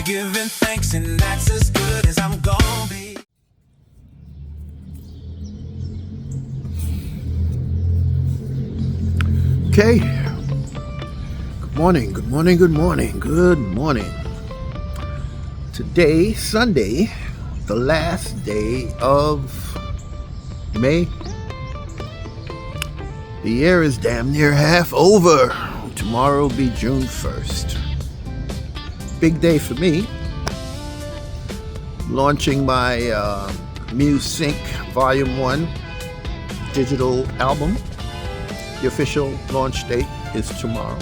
here giving thanks, and that's as good as I'm gonna be. Okay. Good morning, good morning, good morning, good morning. Today, Sunday, the last day of May. The year is damn near half over. Tomorrow will be June 1st. Big day for me. Launching my MuseSync Volume 1 digital album. The official launch date is tomorrow.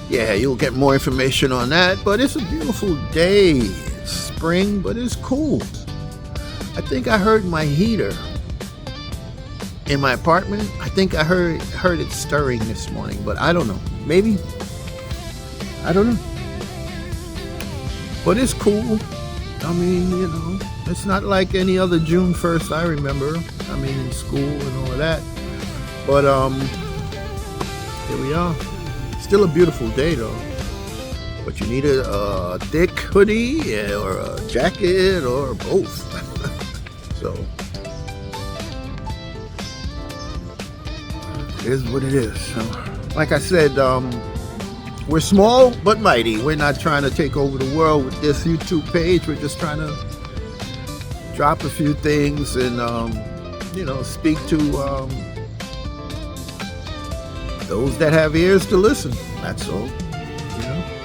Yeah, you'll get more information on that, but it's a beautiful day. It's spring, but it's cool. I think I heard my heater in my apartment. I think I heard it stirring this morning, but I don't know. Maybe. I don't know. But it's cool. I mean, you know, it's not like any other June 1st I remember. I mean, in school and all of that. But here we are. Still a beautiful day though. But you need a thick hoodie or a jacket or both. So it is what it is. So, like I said, we're small but mighty. We're not trying to take over the world with this YouTube page. We're just trying to drop a few things and speak to those that have ears to listen. That's all.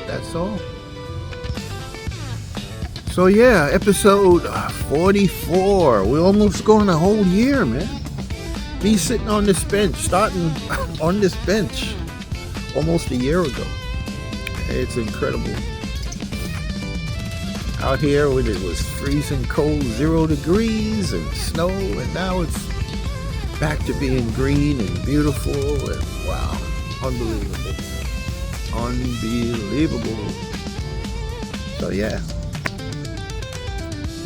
That's all. So yeah, episode 44. We're almost going a whole year, man. Me sitting on this bench, starting on this bench almost a year ago. It's incredible. Out here when it was freezing cold, 0 degrees and snow, and now it's back to being green and beautiful, and wow, unbelievable. So yeah,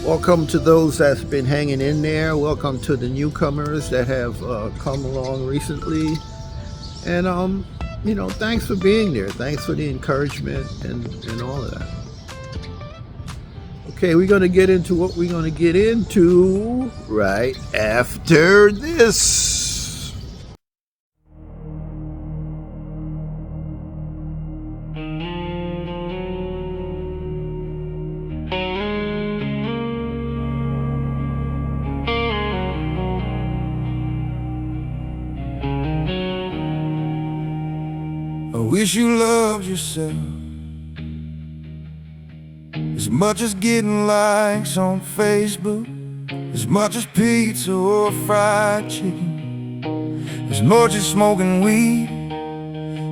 welcome to those that's been hanging in there. Welcome to the newcomers that have come along recently, and thanks for being there. Thanks for the encouragement and all of that. Okay, we're going to get into what we're going to get into right after this. I wish you loved yourself as much as getting likes on Facebook, as much as pizza or fried chicken, as much as smoking weed,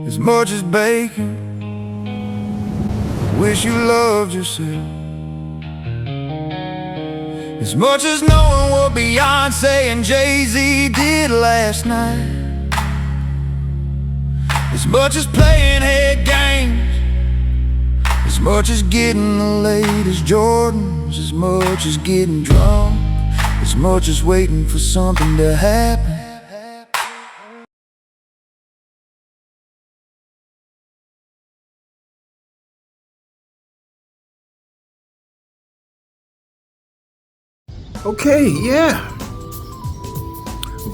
as much as bacon. I wish you loved yourself as much as knowing what Beyonce and Jay-Z did last night, as much as playing head games, as much as getting the latest Jordans, as much as getting drunk, as much as waiting for something to happen. Okay, yeah.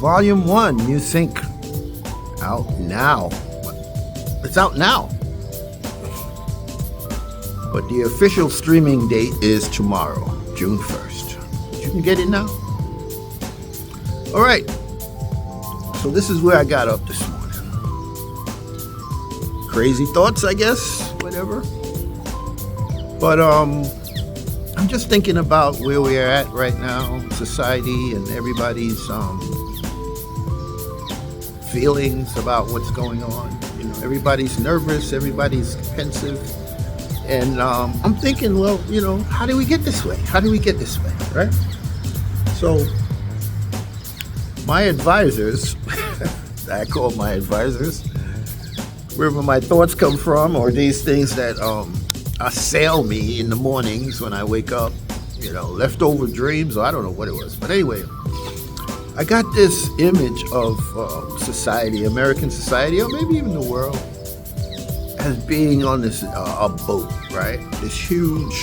Volume 1, MuseSync, out now. It's out now. But the official streaming date is tomorrow, June 1st. You can get it now. All right. So this is where I got up this morning. Crazy thoughts, I guess, whatever. But I'm just thinking about where we are at right now, society, and everybody's feelings about what's going on. You know, everybody's nervous, everybody's pensive. And I'm thinking, well, how do we get this way? How do we get this way, right? So my advisors, I call my advisors, wherever my thoughts come from, or these things that assail me in the mornings when I wake up, leftover dreams, or I don't know what it was. But anyway, I got this image of society, American society, or maybe even the world, as being on this a boat, right? This huge,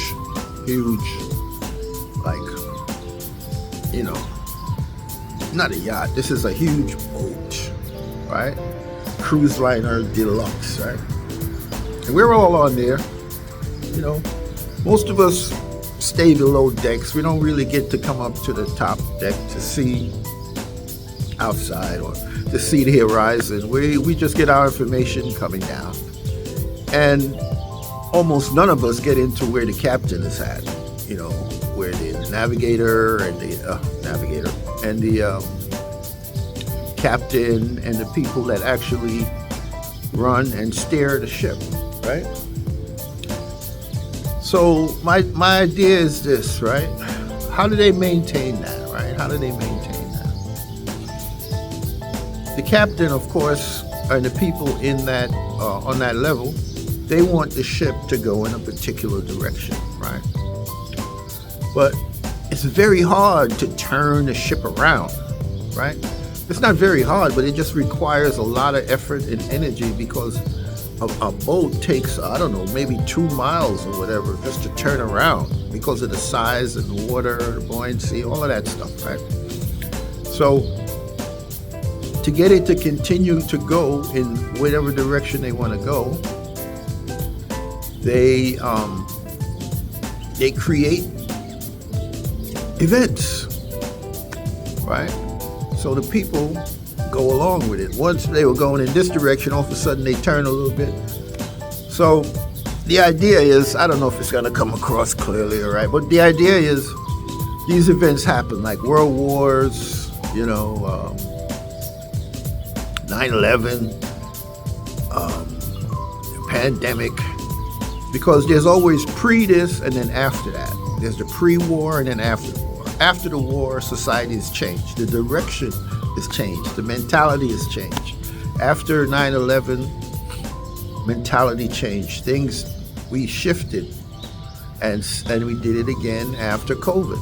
like, you know, not a yacht. This is a huge boat, right? Cruise liner deluxe, right? And we're all on there. You know, most of us stay below decks. We don't really get to come up to the top deck to see outside or to see the horizon. We just get our information coming down. And almost none of us get into where the captain is at, you know, where the navigator and the captain and the people that actually run and steer the ship, right? So my idea is this, right? How do they maintain that, right? How do they maintain that? The captain, of course, and the people in that on that level, they want the ship to go in a particular direction, right? But it's very hard to turn the ship around, right? It's not very hard, but it just requires a lot of effort and energy because a boat takes, I don't know, maybe 2 miles or whatever just to turn around because of the size and the water, the buoyancy, all of that stuff, right? So to get it to continue to go in whatever direction they want to go, they create events, right? So the people go along with it. Once they were going in this direction, all of a sudden they turn a little bit. So the idea is, I don't know if it's going to come across clearly, all right, but the idea is these events happen, like world wars, you know, 9/11, pandemic, because there's always pre this and then after that. There's the pre-war and then after the war. After the war, society has changed. The direction has changed. The mentality has changed. After 9/11, mentality changed. Things, we shifted, and we did it again after COVID.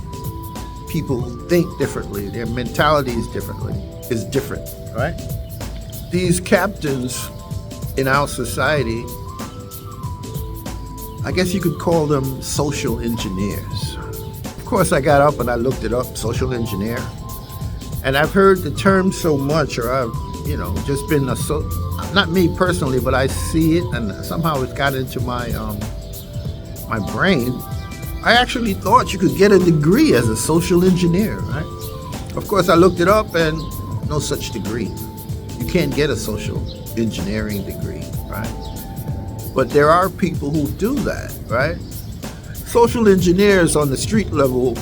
People think differently. Their mentality is different, right? These captains in our society, I guess you could call them social engineers. Of course, I got up and I looked it up, social engineer. And I've heard the term so much, or I've, you know, just been not me personally, but I see it and somehow it's got into my my brain. I actually thought you could get a degree as a social engineer, right? Of course, I looked it up and no such degree. You can't get a social engineering degree, right? But there are people who do that, right? Social engineers on the street level,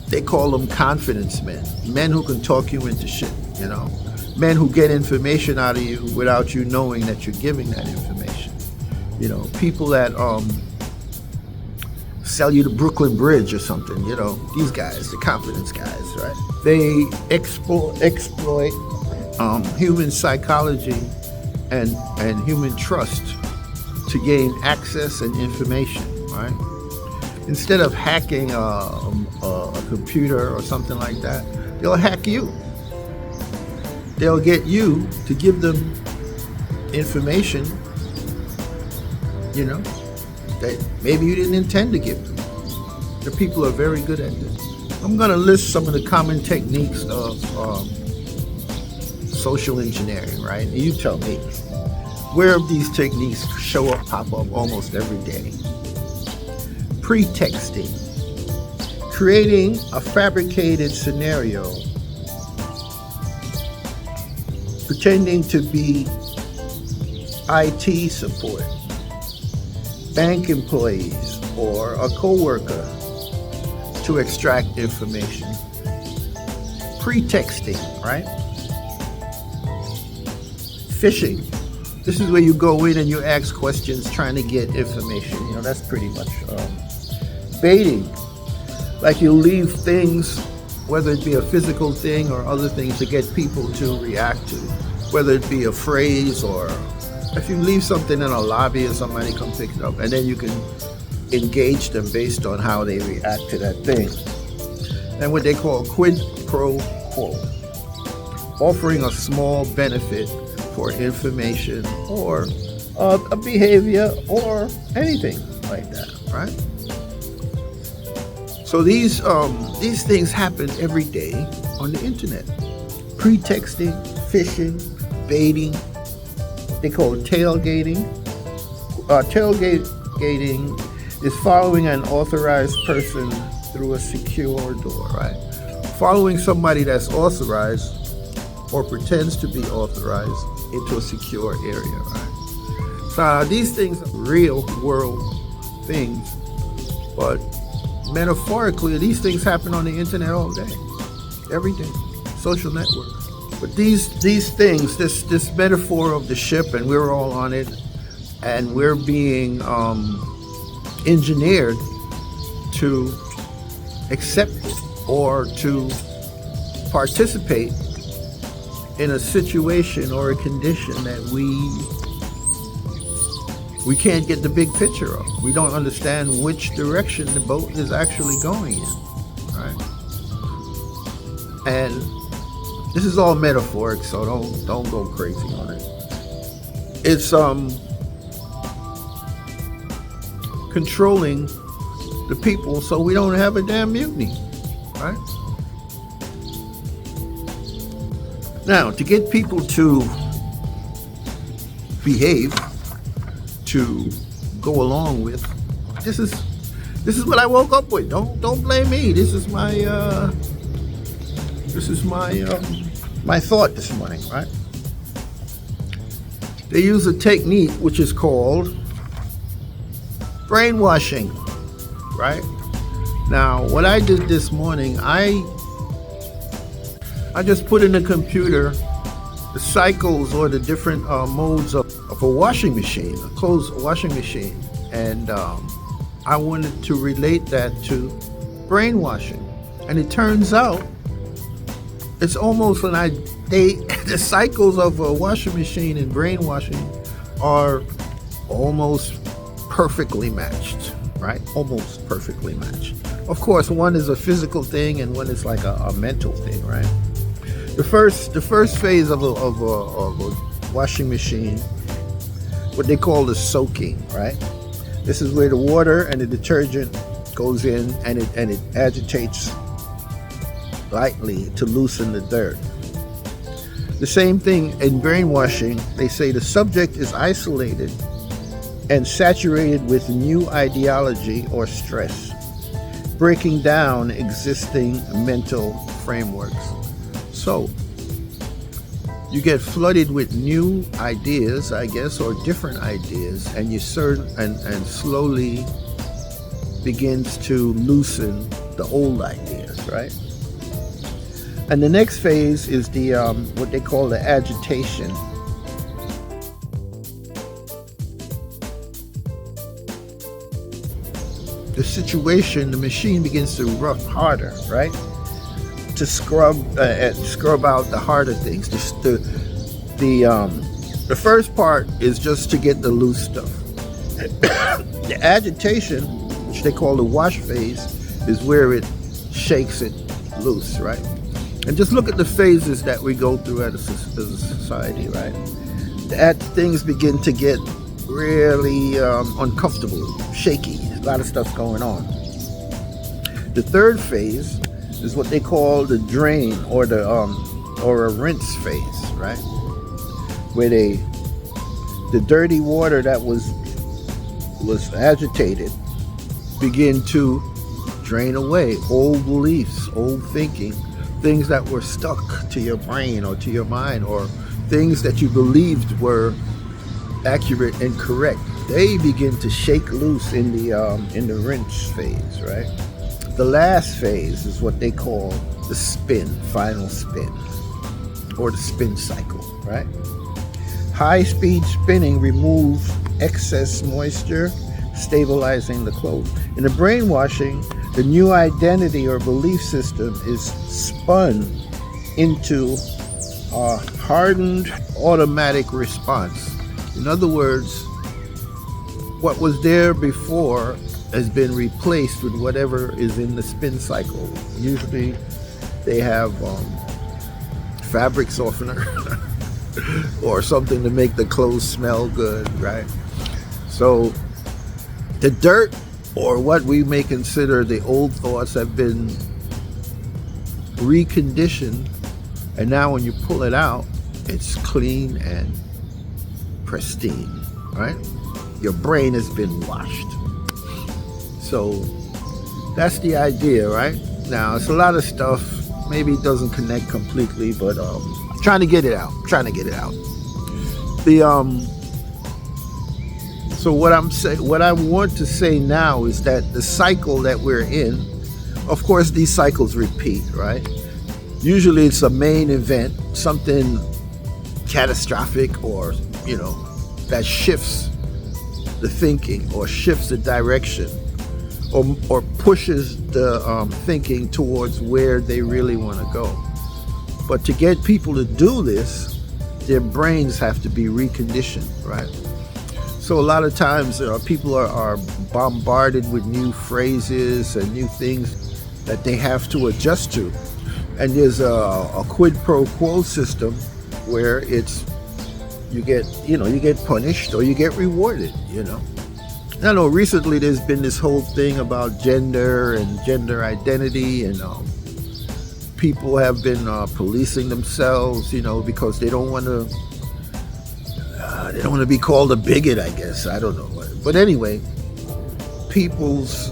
they call them confidence men. Men who can talk you into shit, you know? Men who get information out of you without you knowing that you're giving that information. You know, people that sell you the Brooklyn Bridge or something, you know? These guys, the confidence guys, right? They exploit human psychology and human trust to gain access and information, right? Instead of hacking a computer or something like that, they'll hack you. They'll get you to give them information, you know, that maybe you didn't intend to give them. The people are very good at this. I'm going to list some of the common techniques of social engineering, right? And you tell me, where of these techniques pop up almost every day? Pretexting. Creating a fabricated scenario, pretending to be IT support, bank employees, or a coworker to extract information. Pretexting, right? Phishing. This is where you go in and you ask questions trying to get information. You know, that's pretty much baiting. Like you leave things, whether it be a physical thing or other things, to get people to react to. Whether it be a phrase, or if you leave something in a lobby and somebody come pick it up, and then you can engage them based on how they react to that thing. And what they call quid pro quo. Offering a small benefit for information or a behavior or anything like that, right? So these things happen every day on the internet. Pretexting, phishing, baiting, they call it tailgating. Tailgating is following an authorized person through a secure door, right? Following somebody that's authorized or pretends to be authorized into a secure area, right? So these things are real world things, but metaphorically, these things happen on the internet all day, every day, social networks. But these things, this metaphor of the ship, and we're all on it, and we're being engineered to accept it or to participate in a situation or a condition that we can't get the big picture of. We don't understand which direction the boat is actually going in, right? And this is all metaphoric, so don't go crazy on it. It's controlling the people so we don't have a damn mutiny, right? Now, to get people to behave, to go along with, this is what I woke up with. Don't blame me. This is my my thought this morning, right? They use a technique which is called brainwashing, right? Now, what I did this morning, I just put in the computer the cycles or the different modes of a washing machine, a clothes washing machine, and I wanted to relate that to brainwashing, and it turns out it's almost the cycles of a washing machine and brainwashing are almost perfectly matched, right? Almost perfectly matched. Of course, one is a physical thing and one is like a mental thing, right? The first phase of a washing machine, what they call the soaking, right? This is where the water and the detergent goes in and it agitates lightly to loosen the dirt. The same thing in brainwashing. They say the subject is isolated and saturated with new ideology or stress, breaking down existing mental frameworks. So you get flooded with new ideas, I guess, or different ideas, and you and slowly begins to loosen the old ideas, right? And the next phase is the what they call the agitation. The situation, the machine begins to rough harder, right? To scrub out the harder things. The first part is just to get the loose stuff. The agitation, which they call the wash phase, is where it shakes it loose, right? And just look at the phases that we go through as a society, right? Things begin to get really uncomfortable, shaky. A lot of stuff going on. The third phase is what they call the drain or a rinse phase, right? Where the dirty water that was agitated begin to drain away old beliefs, old thinking, things that were stuck to your brain or to your mind, or things that you believed were accurate and correct. They begin to shake loose in the rinse phase, right? The last phase is what they call the final spin, or the spin cycle, right? High-speed spinning removes excess moisture, stabilizing the clothes. In the brainwashing, the new identity or belief system is spun into a hardened automatic response. In other words, what was there before has been replaced with whatever is in the spin cycle. Usually they have fabric softener or something to make the clothes smell good, right? So the dirt, or what we may consider the old thoughts, have been reconditioned, and now when you pull it out, it's clean and pristine, right? Your brain has been washed. So that's the idea, right? Now, it's a lot of stuff. Maybe it doesn't connect completely, but trying to get it out. So what I want to say now is that the cycle that we're in, of course, these cycles repeat, right? Usually it's a main event, something catastrophic, or, that shifts the thinking or shifts the direction, or pushes the thinking towards where they really want to go. But to get people to do this, their brains have to be reconditioned, right? So a lot of times people are bombarded with new phrases and new things that they have to adjust to. And there's a quid pro quo system where you get punished or you get rewarded, I know recently there's been this whole thing about gender and gender identity, and people have been policing themselves, because they don't want to be called a bigot, I guess. I don't know. But anyway, people's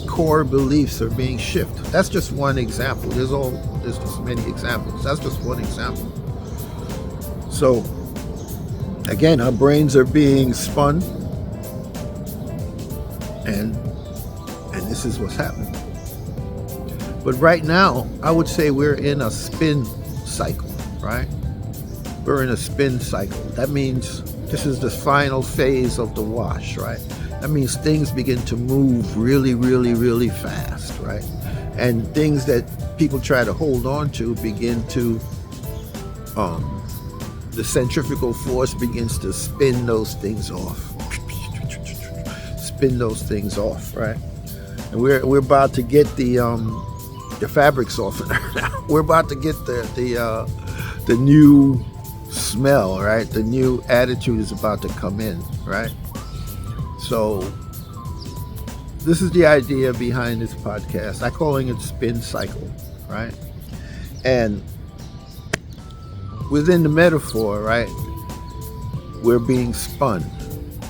core beliefs are being shifted. That's just one example. There's just many examples. That's just one example. So again, our brains are being spun, and this is what's happening. But right now, I would say we're in a spin cycle, right? We're in a spin cycle. That means this is the final phase of the wash, right? That means things begin to move really, really, really fast, right? And things that people try to hold on to begin to, the centrifugal force begins to spin those things off. Spin those things off, right? And we're about to get the fabric softener now. We're about to get the new smell, right? The new attitude is about to come in, right? So this is the idea behind this podcast. I'm calling it spin cycle, right? And within the metaphor, right, we're being spun.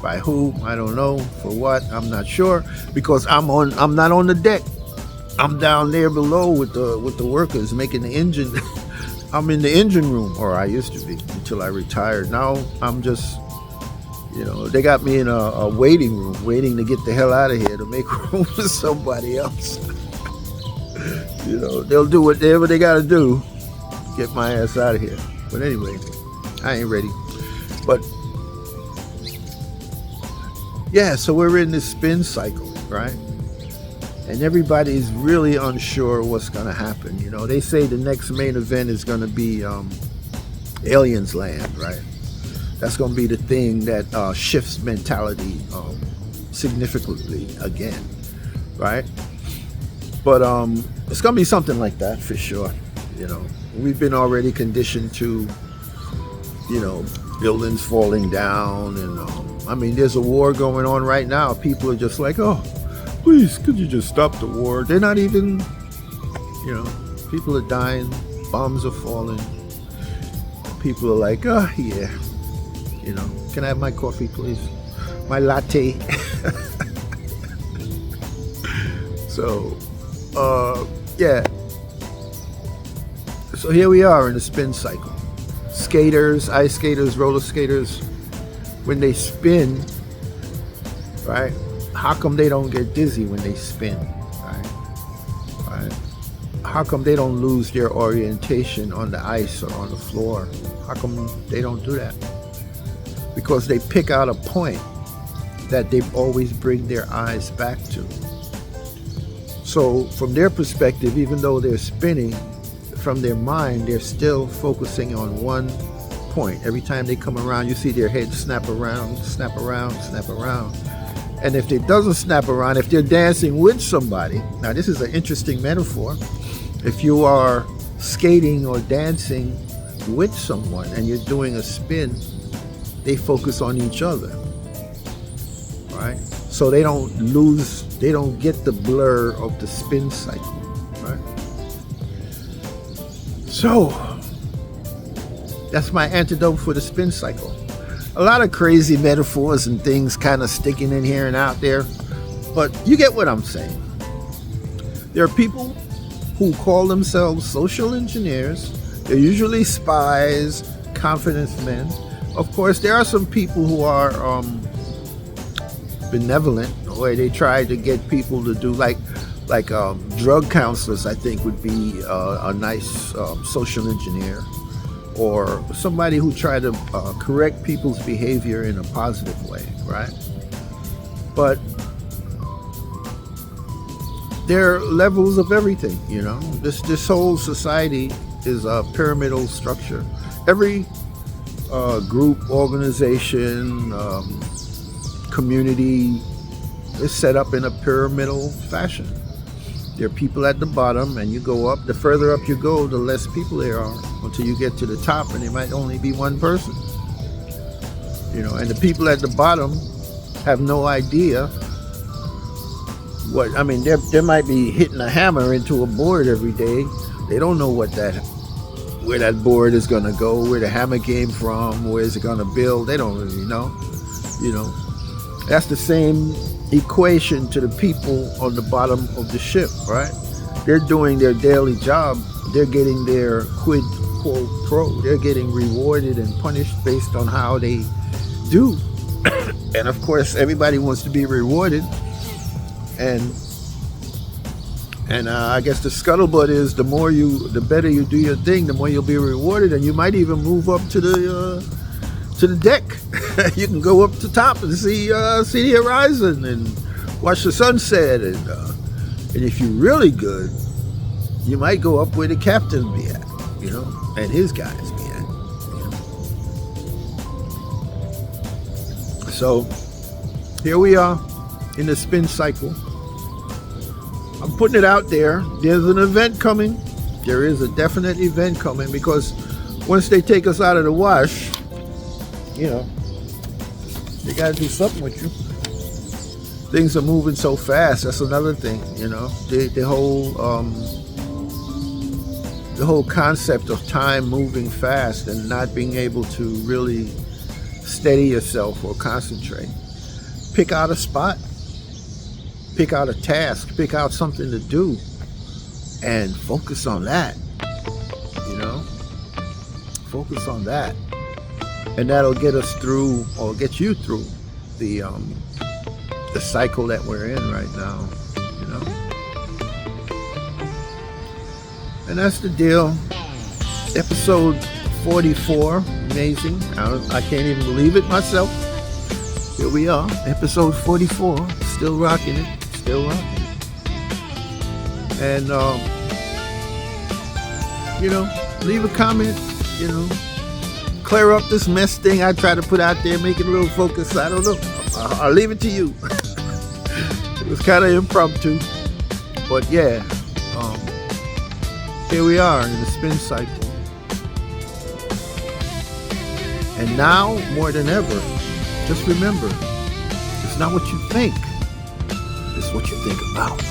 By whom? I don't know. For what? I'm not sure, because I'm not on the deck. I'm down there below with the workers making the engine. I'm in the engine room, or I used to be until I retired. Now I'm just, they got me in a waiting room, waiting to get the hell out of here to make room for somebody else. They'll do whatever they got to do, get my ass out of here. But anyway, I ain't ready. But yeah, so we're in this spin cycle, right? And everybody's really unsure what's going to happen. They say the next main event is going to be aliens land, right? That's going to be the thing that shifts mentality significantly again, right? But it's going to be something like that for sure. We've been already conditioned to, buildings falling down, and there's a war going on right now. People are just like, oh, please, could you just stop the war? They're not even, people are dying, bombs are falling. People are like, oh, yeah, can I have my coffee, please? My latte. So, yeah. So here we are in a spin cycle. Skaters, ice skaters, roller skaters, when they spin, right? How come they don't get dizzy when they spin, right? How come they don't lose their orientation on the ice or on the floor? How come they don't do that? Because they pick out a point that they always bring their eyes back to. So from their perspective, even though they're spinning, from their mind, they're still focusing on one point. Every time they come around, you see their head snap around, snap around, snap around. And if it doesn't snap around, if they're dancing with somebody, now this is an interesting metaphor. If you are skating or dancing with someone and you're doing a spin, they focus on each other, right? So they don't get the blur of the spin cycle, right? So that's my antidote for the spin cycle. A lot of crazy metaphors and things kind of sticking in here and out there, but you get what I'm saying. There are people who call themselves social engineers. They're usually spies, confidence men. Of course, there are some people who are benevolent, where they try to get people to do like drug counselors. I think would be a nice social engineer, or somebody who try to correct people's behavior in a positive way, right? But there are levels of everything, you know. This whole society is a pyramidal structure. Every group, organization, community is set up in a pyramidal fashion. There are people at the bottom, and you go up. The further up you go, the less people there are, until you get to the top, and there might only be one person. You know, and the people at the bottom have no idea what. I mean, they might be hitting a hammer into a board every day. They don't know where that board is going to go, where the hammer came from, where is it going to build. They don't really know. You know, that's the same equation to the people on the bottom of the ship, right? They're doing their daily job. They're getting their quid pro quo. They're getting rewarded and punished based on how they do. And of course, everybody wants to be rewarded. And I guess the scuttlebutt is the better you do your thing, the more you'll be rewarded, and you might even move up to the deck. You can go up to top and see the horizon and watch the sunset, and if you're really good, you might go up where the captain be at, you know, and his guys be at. You know? So here we are in the spin cycle. I'm putting it out there. There's an event coming. There is a definite event coming, because once they take us out of the wash, you know, they got to do something with you. Things are moving so fast. That's another thing, you know. The whole concept of time moving fast and not being able to really steady yourself or concentrate. Pick out a spot. Pick out a task. Pick out something to do, and focus on that. You know, focus on that. And that'll get us through, or get you through, the cycle that we're in right now, you know. And that's the deal. Episode 44, amazing. I can't even believe it myself. Here we are, episode 44, still rocking it, And you know, leave a comment, you know. Clear up this mess thing I try to put out there, make it a little focused. I don't know. I'll leave it to you. It was kind of impromptu, but yeah, here we are in the spin cycle. And now, more than ever, just remember, it's not what you think, it's what you think about.